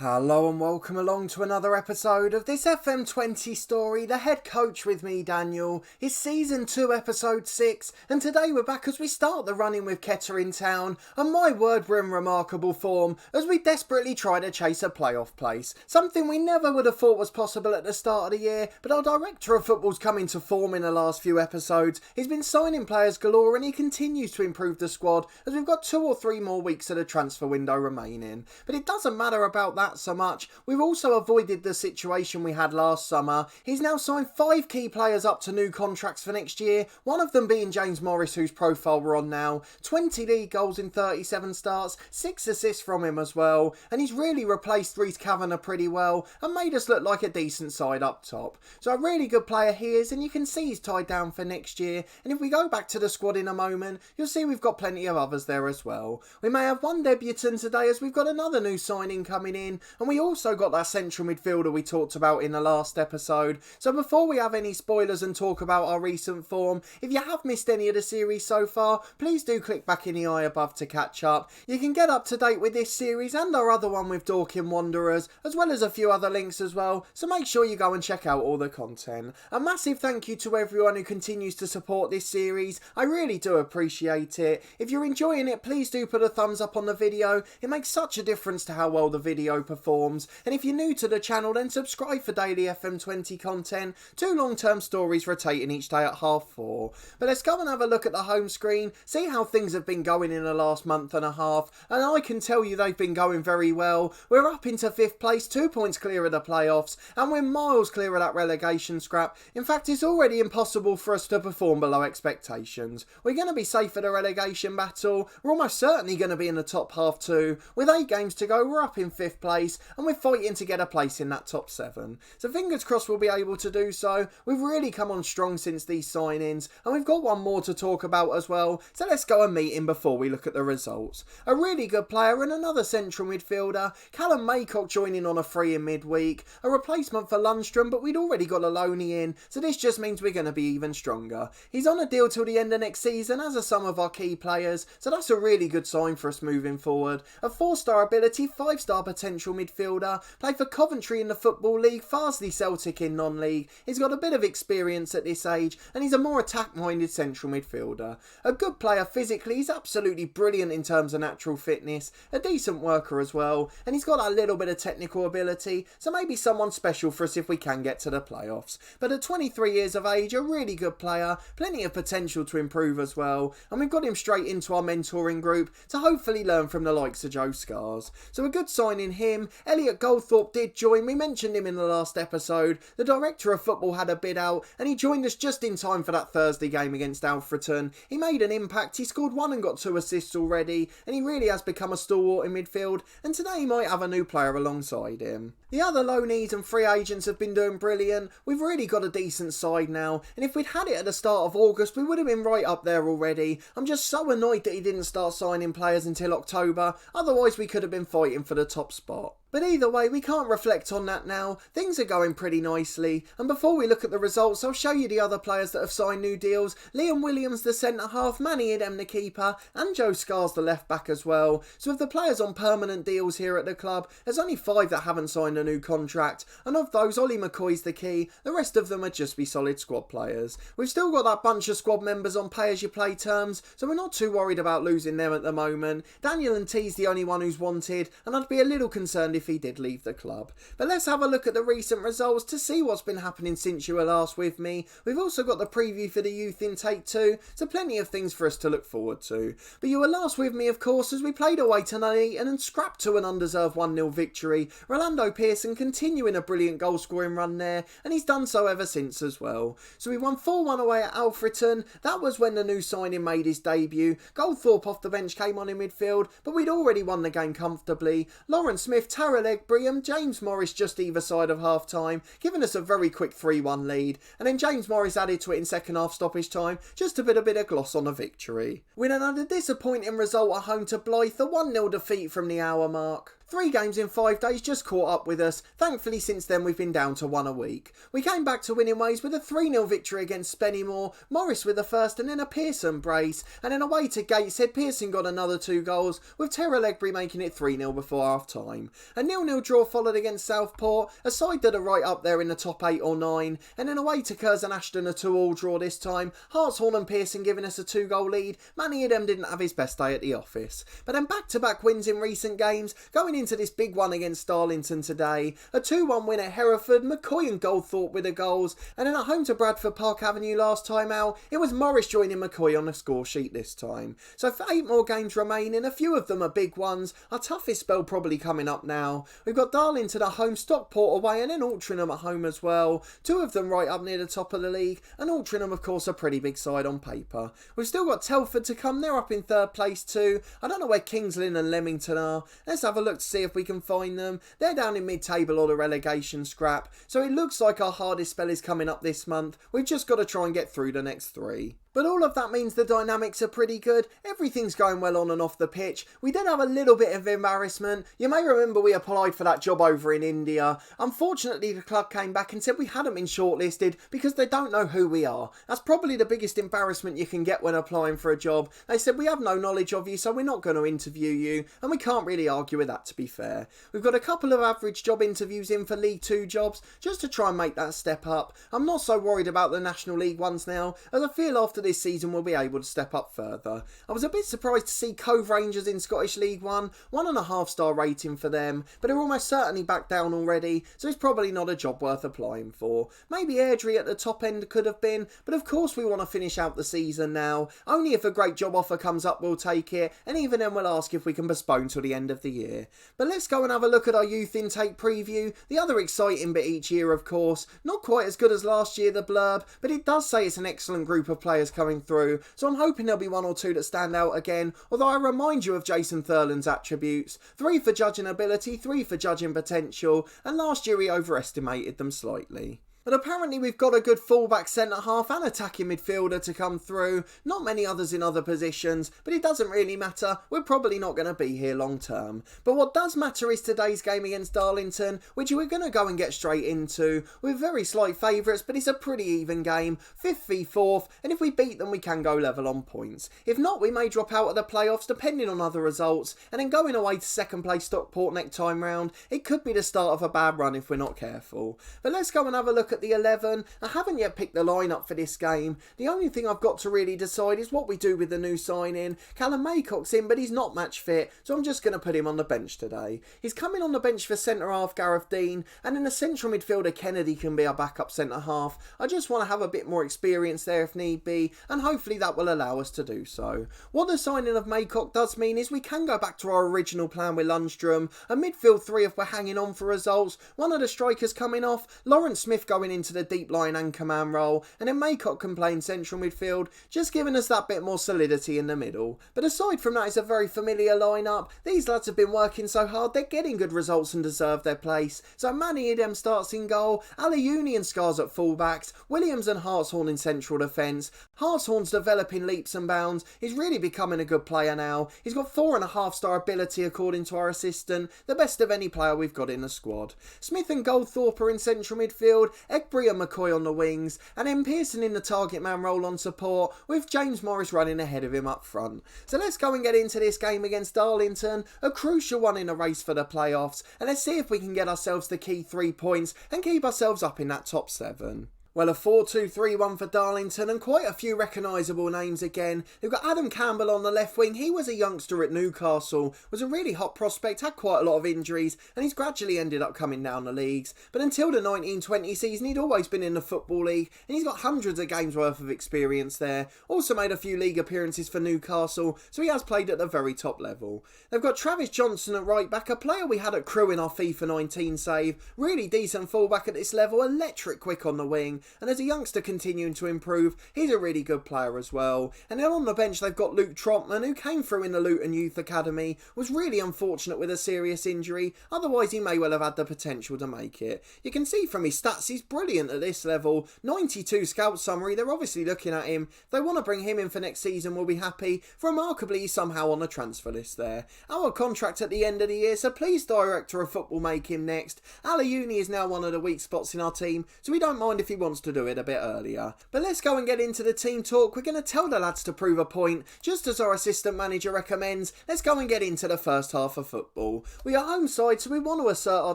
Hello and welcome along to another episode of this FM20 story, The Head Coach with me, Daniel. It's Season 2, Episode 6, and today we're back as we start the run-in with Kettering Town, and my word, we're in remarkable form as we desperately try to chase a playoff place. Something we never would have thought was possible at the start of the year, but our director of football's come into form in the last few episodes. He's been signing players galore and he continues to improve the squad as we've got 2 or 3 more weeks of the transfer window remaining. But it doesn't matter about that so much. We've also avoided the situation we had last summer. He's now signed 5 key players up to new contracts for next year, one of them being James Morris, whose profile we're on now. 20 league goals in 37 starts, 6 assists from him as well, and he's really replaced Reece Kavanagh pretty well and made us look like a decent side up top. So a really good player he is, and you can see he's tied down for next year, and if we go back to the squad in a moment, you'll see we've got plenty of others there as well. We may have one debutant today as we've got another new signing coming in, and we also got that central midfielder we talked about in the last episode. So before we have any spoilers and talk about our recent form, if you have missed any of the series so far, please do click back in the eye above to catch up. You can get up to date with this series and our other one with Dorking Wanderers, as well as a few other links as well, so make sure you go and check out all the content. A massive thank you to everyone who continues to support this series. I really do appreciate it. If you're enjoying it, please do put a thumbs up on the video. It makes such a difference to how well the video performs. And if you're new to the channel, then subscribe for daily FM20 content, 2 long-term stories rotating each day at 4:30. But let's go and have a look at the home screen, see how things have been going in the last month and a half, and I can tell you they've been going very well. We're up into 5th place, 2 points clear of the playoffs, and we're miles clear of that relegation scrap. In fact, it's already impossible for us to perform below expectations. We're going to be safe for the relegation battle. We're almost certainly going to be in the top half too. With 8 games to go, we're up in 5th place, and we're fighting to get a place in that top 7. So fingers crossed we'll be able to do so. We've really come on strong since these signings, and we've got one more to talk about as well, so let's go and meet him before we look at the results. A really good player and another central midfielder, Callum Maycock joining on a free in midweek, a replacement for Lundstrom, but we'd already got a loanee in, so this just means we're going to be even stronger. He's on a deal till the end of next season, as are some of our key players, so that's a really good sign for us moving forward. A 4-star ability, 5-star potential midfielder, played for Coventry in the Football League, Farsley Celtic in non-league. He's got a bit of experience at this age, and he's a more attack-minded central midfielder. A good player physically, he's absolutely brilliant in terms of natural fitness, a decent worker as well, and he's got a little bit of technical ability, so maybe someone special for us if we can get to the playoffs. But at 23 years of age, a really good player, plenty of potential to improve as well, and we've got him straight into our mentoring group to hopefully learn from the likes of Joe Scars. So a good sign in him. Elliot Goldthorpe did join. We mentioned him in the last episode. The director of football had a bid out and he joined us just in time for that Thursday game against Alfreton. He made an impact. He scored 1 and got 2 assists already, and he really has become a stalwart in midfield, and today he might have a new player alongside him. The other loanees and free agents have been doing brilliant. We've really got a decent side now, and if we'd had it at the start of August, we would have been right up there already. I'm just so annoyed that he didn't start signing players until October, otherwise we could have been fighting for the top spot. But either way, we can't reflect on that now. Things are going pretty nicely. And before we look at the results, I'll show you the other players that have signed new deals. Liam Williams, the centre-half, Manny Idem, the keeper, and Joe Scars, the left-back as well. So of the players on permanent deals here at the club, there's only 5 that haven't signed a new contract. And of those, Ollie McCoy's the key. The rest of them are just be solid squad players. We've still got that bunch of squad members on pay-as-you-play terms, so we're not too worried about losing them at the moment. Daniel and T's the only one who's wanted, and I'd be a little concerned if he did leave the club. But let's have a look at the recent results to see what's been happening since you were last with me. We've also got the preview for the youth intake too, so plenty of things for us to look forward to. But you were last with me, of course, as we played away to Nuneaton and scrapped to an undeserved 1-0 victory. Rolando Pearson continuing a brilliant goal scoring run there, and he's done so ever since as well. So we won 4-1 away at Alfreton. That was when the new signing made his debut. Goldthorpe off the bench came on in midfield, but we'd already won the game comfortably. Lawrence Smith, Tara Legbriam, James Morris just either side of half time, giving us a very quick 3-1 lead, and then James Morris added to it in second half stoppage time just to put a bit of gloss on a victory. We then had a disappointing result at home to Blythe, a 1-0 defeat from the hour mark. 3 games in 5 days just caught up with us. Thankfully since then we've been down to 1 a week. We came back to winning ways with a 3-0 victory against Spennymoor, Morris with the first and then a Pearson brace, and then away to Gateshead, Pearson got another 2 goals, with Terra Legbury making it 3-0 before half time. A 0-0 draw followed against Southport, a side that are right up there in the top 8 or 9, and then away to Curzon Ashton, a 2-2 draw this time, Hartshorn and Pearson giving us a 2-goal lead. Many of them didn't have his best day at the office. But then back-to-back wins in recent games, going into this big one against Darlington today, a 2-1 win at Hereford, McCoy and Goldthorpe with the goals, and then at home to Bradford Park Avenue last time out, it was Morris joining McCoy on the score sheet this time. So for 8 more games remaining, a few of them are big ones, our toughest spell probably coming up now. We've got Darlington at home, Stockport away, and then Altrincham at home as well. 2 of them right up near the top of the league, and Altrincham of course a pretty big side on paper. We've still got Telford to come, they're up in 3rd place too. I don't know where Kings Lynn and Leamington are. Let's have a look to see if we can find them. They're down in mid-table or the relegation scrap, so it looks like our hardest spell is coming up this month. We've just got to try and get through the next 3. But all of that means the dynamics are pretty good. Everything's going well on and off the pitch. We did have a little bit of embarrassment. You may remember we applied for that job over in India. Unfortunately, the club came back and said we hadn't been shortlisted because they don't know who we are. That's probably the biggest embarrassment you can get when applying for a job. They said we have no knowledge of you, so we're not going to interview you. And we can't really argue with that, to be fair. We've got a couple of average job interviews in for League 2 jobs, just to try and make that step up. I'm not so worried about the National League ones now, as I feel after this season we'll be able to step up further. I was a bit surprised to see Cove Rangers in Scottish League 1, 1.5 star rating for them, but they're almost certainly back down already, so it's probably not a job worth applying for. Maybe Airdrie at the top end could have been, but of course we want to finish out the season now. Only if a great job offer comes up we'll take it, and even then we'll ask if we can postpone till the end of the year. But let's go and have a look at our youth intake preview, the other exciting bit each year of course. Not quite as good as last year, the blurb, but it does say it's an excellent group of players coming through, so I'm hoping there'll be 1 or 2 that stand out again, although I remind you of Jason Thurland's attributes. 3 for judging ability, 3 for judging potential, and last year he overestimated them slightly. But apparently we've got a good fullback, centre-half and attacking midfielder to come through. Not many others in other positions, but it doesn't really matter. We're probably not going to be here long term. But what does matter is today's game against Darlington, which we're going to go and get straight into. We're very slight favourites, but it's a pretty even game. 5th v 4th, and if we beat them we can go level on points. If not, we may drop out of the playoffs depending on other results, and then going away to 2nd place Stockport next time round, it could be the start of a bad run if we're not careful. But let's go and have a look at the 11. I haven't yet picked the lineup for this game. The only thing I've got to really decide is what we do with the new signing. Callum Maycock's in, but he's not match fit, so I'm just going to put him on the bench today. He's coming on the bench for centre-half Gareth Dean, and in the central midfielder Kennedy can be our backup centre-half. I just want to have a bit more experience there if need be, and hopefully that will allow us to do so. What the signing of Maycock does mean is we can go back to our original plan with Lundstrom, a midfield 3 if we're hanging on for results, one of the strikers coming off, Lawrence Smith going into the deep line anchor man role, and then Maycock can play in central midfield, just giving us that bit more solidity in the middle. But aside from that, it's a very familiar lineup. These lads have been working so hard, they're getting good results and deserve their place. So Manny Idem starts in goal, Aliuni and Scars at fullbacks, Williams and Hartshorn in central defence. Hartshorn's developing leaps and bounds, he's really becoming a good player now. He's got 4.5 star ability according to our assistant, the best of any player we've got in the squad. Smith and Goldthorpe are in central midfield, Egbury and McCoy on the wings, and then Pearson in the target man role on support, with James Morris running ahead of him up front. So let's go and get into this game against Darlington, a crucial one in a race for the playoffs, and let's see if we can get ourselves the key 3 points and keep ourselves up in that top 7. Well, a 4-2-3-1 for Darlington and quite a few recognisable names again. We've got Adam Campbell on the left wing. He was a youngster at Newcastle, was a really hot prospect, had quite a lot of injuries, and he's gradually ended up coming down the leagues. But until the 1920 season, he'd always been in the Football League, and he's got hundreds of games worth of experience there. Also made a few league appearances for Newcastle, so he has played at the very top level. They've got Travis Johnson at right back, a player we had at Crewe in our FIFA 19 save. Really decent fullback at this level, electric quick on the wing. team, and as a youngster continuing to improve, he's a really good player as well. And then on the bench they've got Luke Trotman, who came through in the Luton Youth Academy, was really unfortunate with a serious injury, otherwise he may well have had the potential to make it. You can see from his stats he's brilliant at this level, 92 scout summary, they're obviously looking at him, if they want to bring him in for next season we'll be happy. Remarkably he's somehow on the transfer list there. Our contract at the end of the year, so please Director of Football make him next. Alayouni is now one of the weak spots in our team, so we don't mind if he wants to do it a bit earlier. But let's go and get into the team talk. We're going to tell the lads to prove a point, just as our assistant manager recommends. Let's go and get into the first half of football. We are home side, so we want to assert our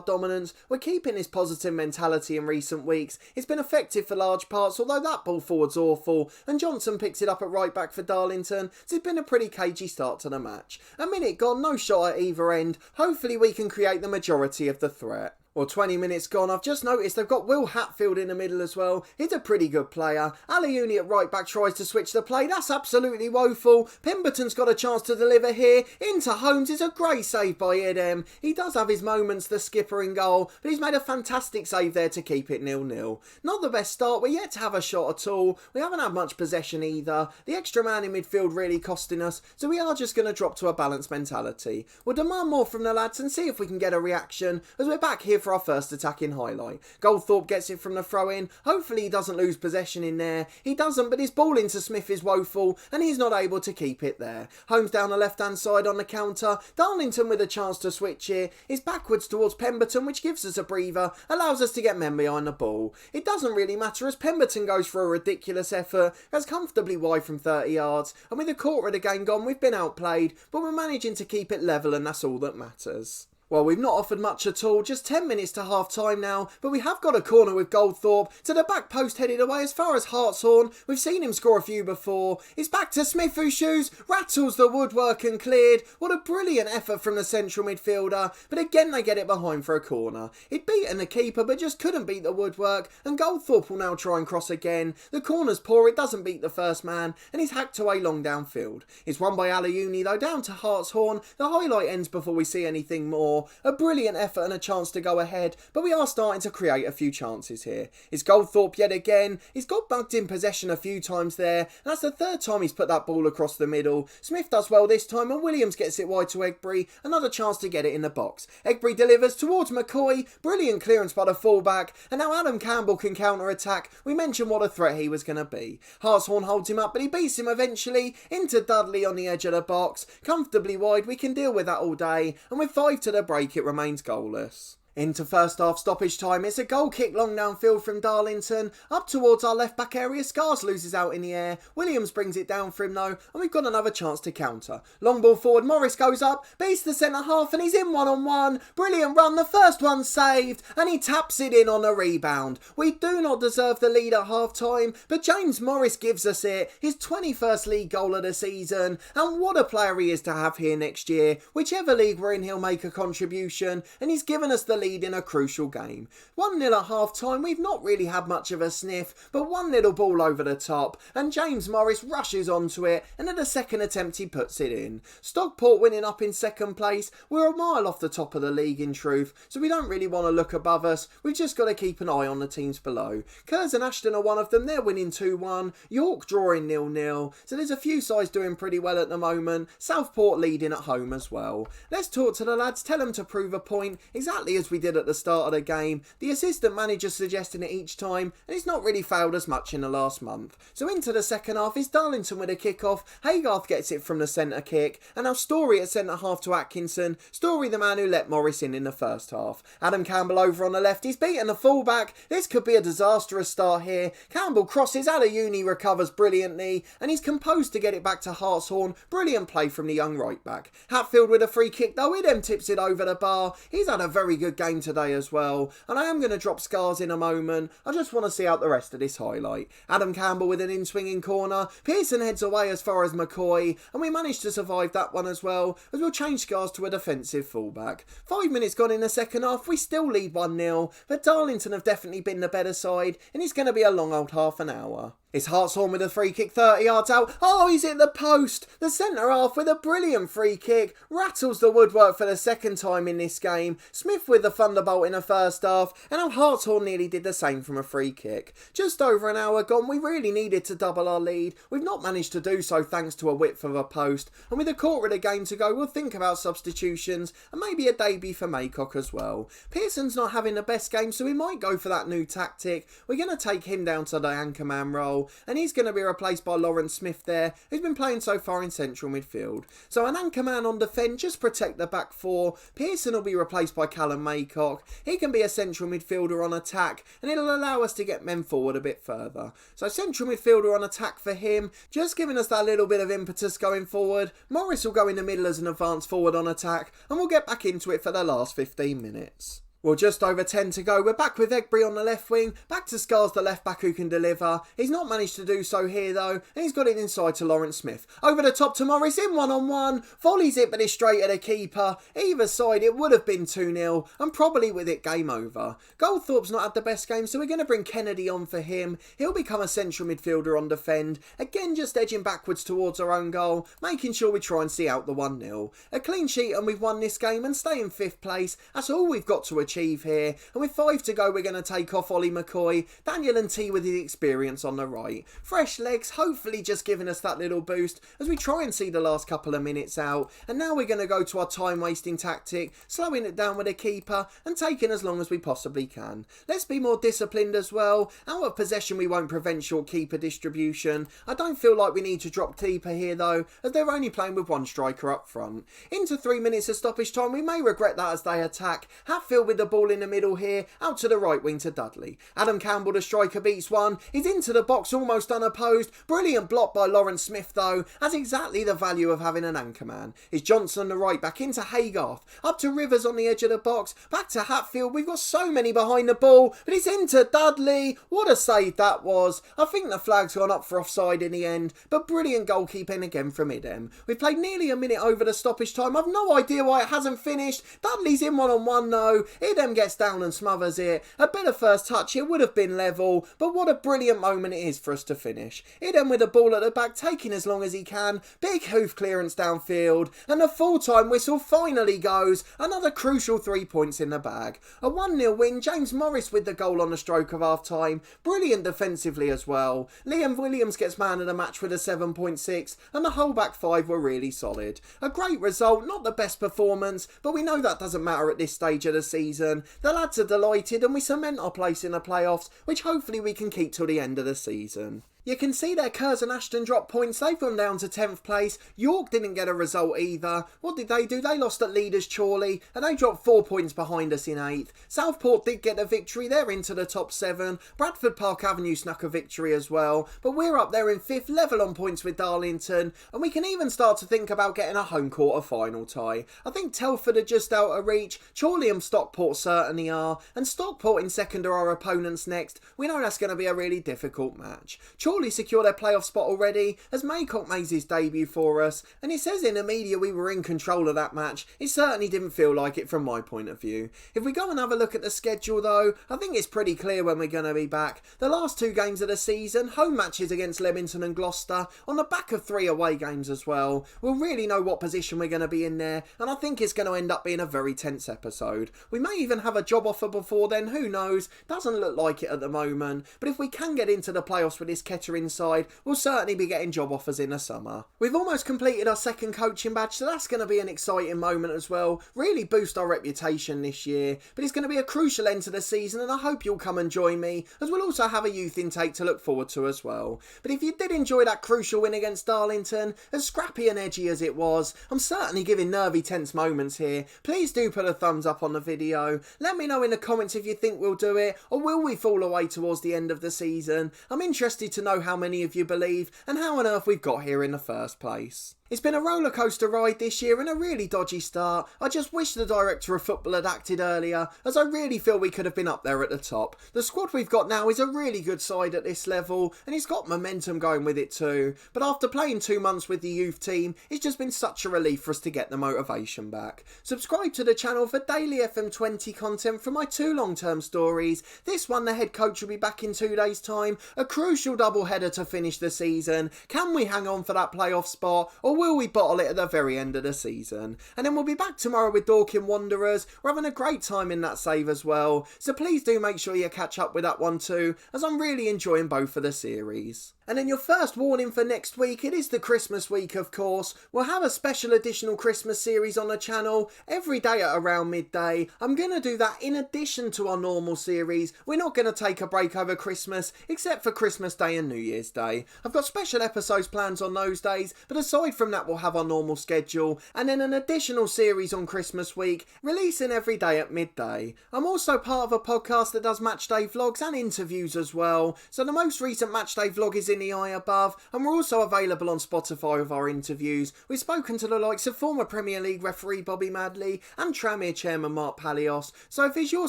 dominance. We're keeping this positive mentality in recent weeks. It's been effective for large parts, although that ball forward's awful, and Johnson picks it up at right back for Darlington, so it's been a pretty cagey start to the match. A minute gone, no shot at either end. Hopefully we can create the majority of the threat. Well, 20 minutes gone, I've just noticed they've got Will Hatfield in the middle as well. He's a pretty good player. Alayouni at right back tries to switch the play. That's absolutely woeful. Pemberton's got a chance to deliver here. Into Holmes is a great save by Edem. He does have his moments, the skipper in goal, but he's made a fantastic save there to keep it 0-0. Not the best start. We're yet to have a shot at all. We haven't had much possession either. The extra man in midfield really costing us, so we are just going to drop to a balanced mentality. We'll demand more from the lads and see if we can get a reaction, as we're back here for our first attacking highlight. Goldthorpe gets it from the throw-in. Hopefully he doesn't lose possession in there. He doesn't, but his ball into Smith is woeful, and he's not able to keep it there. Holmes down the left-hand side on the counter. Darlington with a chance to switch here is backwards towards Pemberton, which gives us a breather, allows us to get men behind the ball. It doesn't really matter as Pemberton goes for a ridiculous effort, goes comfortably wide from 30 yards, and with a quarter of the game gone, we've been outplayed, but we're managing to keep it level, and that's all that matters. Well, we've not offered much at all, just 10 minutes to half time now, but we have got a corner with Goldthorpe, to the back post headed away as far as Hartshorn. We've seen him score a few before. It's back to Smith who shoots, rattles the woodwork and cleared. What a brilliant effort from the central midfielder, but again they get it behind for a corner. It beaten the keeper but just couldn't beat the woodwork, and Goldthorpe will now try and cross again. The corner's poor, it doesn't beat the first man, and he's hacked away long downfield. It's won by Alayouni though, down to Hartshorn. The highlight ends before we see anything more. A brilliant effort and a chance to go ahead, but we are starting to create a few chances here. It's Goldthorpe yet again. He's got bugged in possession a few times there, and that's the third time he's put that ball across the middle. Smith does well this time, and Williams gets it wide to Egbury. Another chance to get it in the box. Egbury delivers towards McCoy. Brilliant clearance by the fullback, and now Adam Campbell can counter-attack. We mentioned what a threat he was going to be. Hartshorn holds him up, but he beats him eventually. Into Dudley on the edge of the box. Comfortably wide, we can deal with that all day, and with 5 to the break it remains goalless. Into first half stoppage time, it's a goal kick long downfield from Darlington, up towards our left back area. Scars loses out in the air, Williams brings it down for him though, and we've got another chance to counter. Long ball forward, Morris goes up, beats the centre half and he's in 1-on-1, brilliant run, the first one saved, and he taps it in on a rebound. We do not deserve the lead at half time, but James Morris gives us it, his 21st league goal of the season, and what a player he is to have here next year. Whichever league we're in he'll make a contribution, and he's given us the lead in a crucial game. 1-0 at half time, we've not really had much of a sniff, but one little ball over the top, and James Morris rushes onto it, and at the second attempt he puts it in. Stockport winning up in second place. We're a mile off the top of the league in truth, so we don't really want to look above us. We've just got to keep an eye on the teams below. Kurz and Ashton are one of them, they're winning 2-1. York drawing 0-0, so there's a few sides doing pretty well at the moment. Southport leading at home as well. Let's talk to the lads, tell them to prove a point, exactly as we did at the start of the game. The assistant manager suggesting it each time, and it's not really failed us much in the last month. So into the second half is Darlington with a kick-off. Haygarth gets it from the centre kick, and now Story at centre half to Atkinson. Story the man who let Morris in the first half. Adam Campbell over on the left, he's beaten the fullback. This could be a disastrous start here. Campbell crosses, Alayouni recovers brilliantly, and he's composed to get it back to Hartshorn. Brilliant play from the young right back. Hatfield with a free kick though, Idem tips it over the bar. He's had a very good game today as well, and I am going to drop Scars in a moment. I just want to see out the rest of this highlight. Adam Campbell with an in-swinging corner. Pearson heads away as far as McCoy, and we managed to survive that one as well, as we'll change Scars to a defensive fullback. 5 minutes gone in the second half, we still lead 1-0, but Darlington have definitely been the better side, and it's going to be a long old half an hour. It's Hartshorn with a free kick 30 yards out. Oh, he's hit the post. The centre half with a brilliant free kick. Rattles the woodwork for the second time in this game. Smith with the thunderbolt in the first half. And now Hartshorn nearly did the same from a free kick. Just over an hour gone, we really needed to double our lead. We've not managed to do so thanks to a width of a post. And with a quarter of the game to go, we'll think about substitutions and maybe a debut for Maycock as well. Pearson's not having the best game, so we might go for that new tactic. We're going to take him down to the anchorman role, and he's going to be replaced by Lawrence Smith there, who's been playing so far in central midfield. So an anchorman on defend, just protect the back four. Pearson will be replaced by Callum Maycock. He can be a central midfielder on attack, and it'll allow us to get men forward a bit further. So central midfielder on attack for him, just giving us that little bit of impetus going forward. Morris will go in the middle as an advance forward on attack, and we'll get back into it for the last 15 minutes. Well, just over 10 to go. We're back with Egbury on the left wing. Back to Scars, the left back who can deliver. He's not managed to do so here though. And he's got it inside to Lawrence Smith. Over the top to Morris in one-on-one. Volleys it, but it's straight at the keeper. Either side, it would have been 2-0. And probably with it, game over. Goldthorpe's not had the best game, so we're going to bring Kennedy on for him. He'll become a central midfielder on defend. Again, just edging backwards towards our own goal. Making sure we try and see out the 1-0. A clean sheet and we've won this game and stay in 5th place. That's all we've got to achieve here, and with 5 to go we're going to take off Ollie McCoy, Daniel and T with his experience on the right. Fresh legs, hopefully just giving us that little boost as we try and see the last couple of minutes out. And now we're going to go to our time wasting tactic, slowing it down with a keeper and taking as long as we possibly can. Let's be more disciplined as well. Out of possession we won't prevent short keeper distribution. I don't feel like we need to drop keeper here though, as they're only playing with one striker up front. Into 3 minutes of stoppage time, we may regret that as they attack. Hatfield with the ball in the middle here, out to the right wing to Dudley. Adam Campbell, the striker, beats one. He's into the box almost unopposed. Brilliant block by Lawrence Smith though. Has exactly the value of having an anchorman. Is Johnson on the right, back into Haygarth. Up to Rivers on the edge of the box. Back to Hatfield. We've got so many behind the ball, but it's into Dudley. What a save that was. I think the flag's gone up for offside in the end, but brilliant goalkeeping again from Idem. We've played nearly a minute over the stoppage time. I've no idea why it hasn't finished. Dudley's in one-on-one though. Idem gets down and smothers it. A bit of first touch, it would have been level, but what a brilliant moment it is for us to finish. Idem with the ball at the back, taking as long as he can. Big hoof clearance downfield, and the full-time whistle finally goes. Another crucial 3 points in the bag. A 1-0 win, James Morris with the goal on the stroke of half-time. Brilliant defensively as well. Liam Williams gets man of the match with a 7.6, and the whole back 5 were really solid. A great result, not the best performance, but we know that doesn't matter at this stage of the season. The lads are delighted and we cement our place in the playoffs, which hopefully we can keep till the end of the season. You can see there Kerrs and Ashton dropped points. They've gone down to 10th place. York didn't get a result either. What did they do? They lost at leaders Chorley and they dropped 4 points behind us in 8th. Southport did get a victory. They're into the top 7. Bradford Park Avenue snuck a victory as well. But we're up there in 5th, level on points with Darlington. And we can even start to think about getting a home quarter final tie. I think Telford are just out of reach. Chorley and Stockport certainly are. And Stockport in second are our opponents next. We know that's going to be a really difficult match. Chorley secure their playoff spot already as Maycock makes his debut for us, and it says in the media we were in control of that match. It certainly didn't feel like it from my point of view. If we go and have a look at the schedule though, I think it's pretty clear when we're going to be back. The last 2 games of the season, home matches against Leamington and Gloucester, on the back of 3 away games as well. We'll really know what position we're going to be in there, and I think it's going to end up being a very tense episode. We may even have a job offer before then, who knows? Doesn't look like it at the moment, but if we can get into the playoffs with this Kettering side, we'll certainly be getting job offers in the summer. We've almost completed our 2nd coaching badge, so that's going to be an exciting moment as well. Really boost our reputation this year, but it's going to be a crucial end to the season, and I hope you'll come and join me, as we'll also have a youth intake to look forward to as well. But if you did enjoy that crucial win against Darlington, as scrappy and edgy as it was, I'm certainly giving nervy tense moments here. Please do put a thumbs up on the video. Let me know in the comments if you think we'll do it, or will we fall away towards the end of the season. I'm interested to know how many of you believe and how on earth we've got here in the first place. It's been a rollercoaster ride this year and a really dodgy start. I just wish the director of football had acted earlier, as I really feel we could have been up there at the top. The squad we've got now is a really good side at this level, and it's got momentum going with it too. But after playing 2 months with the youth team, it's just been such a relief for us to get the motivation back. Subscribe to the channel for daily FM20 content from my 2 long-term stories. This one, the head coach will be back in 2 days' time. A crucial double-header to finish the season. Can we hang on for that playoff spot, or will we bottle it at the very end of the season? And then we'll be back tomorrow with Dorking Wanderers. We're having a great time in that save as well, so please do make sure you catch up with that one too, as I'm really enjoying both of the series. And then your first warning for next week, it is the Christmas week of course. We'll have a special additional Christmas series on the channel every day at around midday. I'm going to do that in addition to our normal series. We're not going to take a break over Christmas, except for Christmas Day and New Year's Day. I've got special episodes planned on those days, but aside from that we'll have our normal schedule, and then an additional series on Christmas week, releasing every day at midday. I'm also part of a podcast that does matchday vlogs and interviews as well, so the most recent matchday vlog is in the eye above, and we're also available on Spotify with our interviews. We've spoken to the likes of former Premier League referee Bobby Madley and Tranmere chairman Mark Palios, so if it's your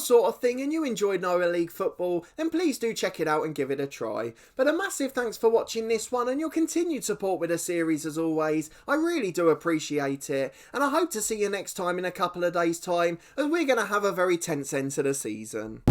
sort of thing and you enjoyed Lower League football, then please do check it out and give it a try. But a massive thanks for watching this one and your continued support with the series as always. I really do appreciate it, and I hope to see you next time in a couple of days' time, as we're going to have a very tense end to the season.